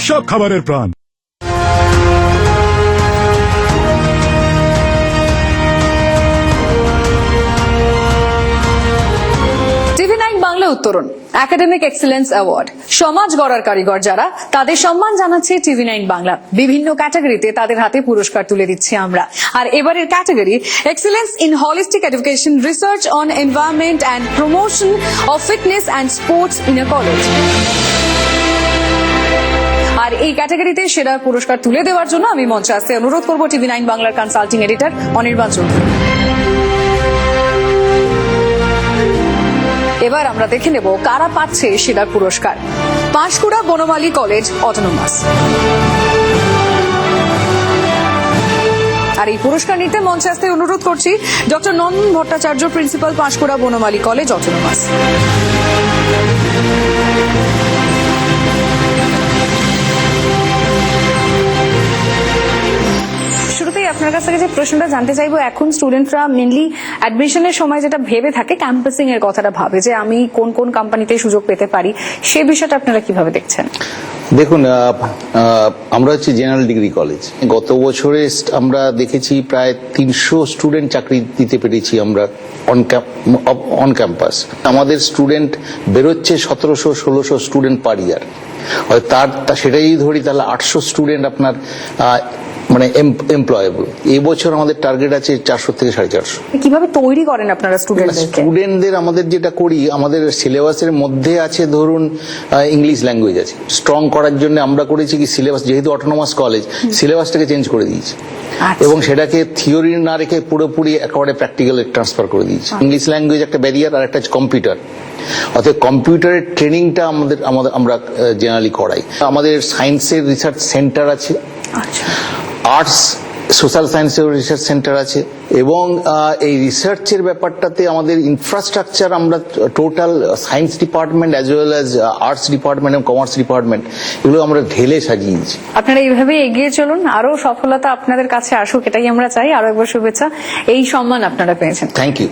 সব খাবারের প্রাণ। TV9 বাংলা উত্তরণ একাডেমিক এক্সেলেন্স অ্যাওয়ার্ড সমাজ গড়ার কারিগর যারা তাদের সম্মান জানাচ্ছে TV9 বাংলা। বিভিন্ন ক্যাটাগরিতে তাদের হাতে পুরস্কার তুলে দিচ্ছি আমরা। আর এবারের category excellence in holistic education research on environment and promotion of fitness and sports in a college. আর এই ক্যাটাগরিতে সেরা পুরস্কার তুলে দেওয়ার জন্য আমি মঞ্চে আসতে অনুরোধ করব TV9 বাংলার কনসাল্টিং এডিটর অনির্বাণ চৌধুরী। এবার আমরা দেখে নেব কারা পাচ্ছে সেরা পুরস্কার। পাঁশকুড়া বনমালী কলেজ অটোনোমাস। আর এই পুরস্কার নিতে মঞ্চে আসতে অনুরোধ করছি ডক্টর নন্দন ভট্টাচার্য, প্রিন্সিপাল, পাঁশকুড়া বনমালী কলেজ অটোনোমাস। শুরুতেই আপনার কাছ থেকে যে প্রশ্নটা জানতে চাইবো, এখন স্টুডেন্টরা মেনলি অ্যাডমিশনের সময় যেটা ভেবে থাকে ক্যাম্পাসিং এর কথাটা ভাবে যে আমি কোন কোন কোম্পানিতে সুযোগ পেতে পারি, সেই বিষয়টা আপনারা কিভাবে দেখছেন? দেখুন, আমরা হচ্ছে জেনারেল ডিগ্রি কলেজ। গত বছরে আমরা দেখেছি প্রায় 300 স্টুডেন্ট চাকরি দিতে পেরেছি আমরা অন ক্যাম্পাস। আমাদের স্টুডেন্ট বেরোচ্ছে 1700-1600 স্টুডেন্ট পার ইয়ার। তার সেটাই ধরি তাহলে 800 স্টুডেন্ট আপনার মানে এমপ্লয়েবল। এই বছর আমাদের টার্গেট আছে 400 থেকে 450। কিভাবে তৈরি করেন আপনারা স্টুডেন্টদের? আমাদের যেটা করি, আমাদের সিলেবাসের মধ্যে আছে ধরুন ইংলিশ ল্যাঙ্গুয়েজ আছে। স্ট্রং করার জন্য আমরা করেছি কি সিলেবাস, যেহেতু অটোনোমাস কলেজ, সিলেবাসটাকে চেঞ্জ করে দিয়েছি এবং সেটাকে থিওরি না রেখে পুরোপুরি একেবারে প্র্যাকটিক্যাল ট্রান্সফার করে দিয়েছি। ইংলিশ ল্যাঙ্গুয়েজ একটা ব্যারিয়ার, আর একটা কম্পিউটার। অর্থাৎ কম্পিউটারের ট্রেনিংটা আমরা জেনারেলি করাই। আমাদের সায়েন্সের রিসার্চ সেন্টার আছে, আর্টস সোশ্যাল সায়েন্সের রিসার্চ সেন্টার আছে এবং এই রিসার্চের ব্যাপারটাতে আমাদের ইনফ্রাস্ট্রাকচার আমরা total science department as well as arts department এবং কমার্স ডিপার্টমেন্ট এগুলো আমরা ঢেলে সাজিয়েছি। আপনারা এইভাবে এগিয়ে চলুন, আরো সফলতা আপনাদের কাছে আসুক, এটাই আমরা চাই। আরো একবার শুভেচ্ছা, এই সম্মান আপনারা পেয়েছেন। Thank you.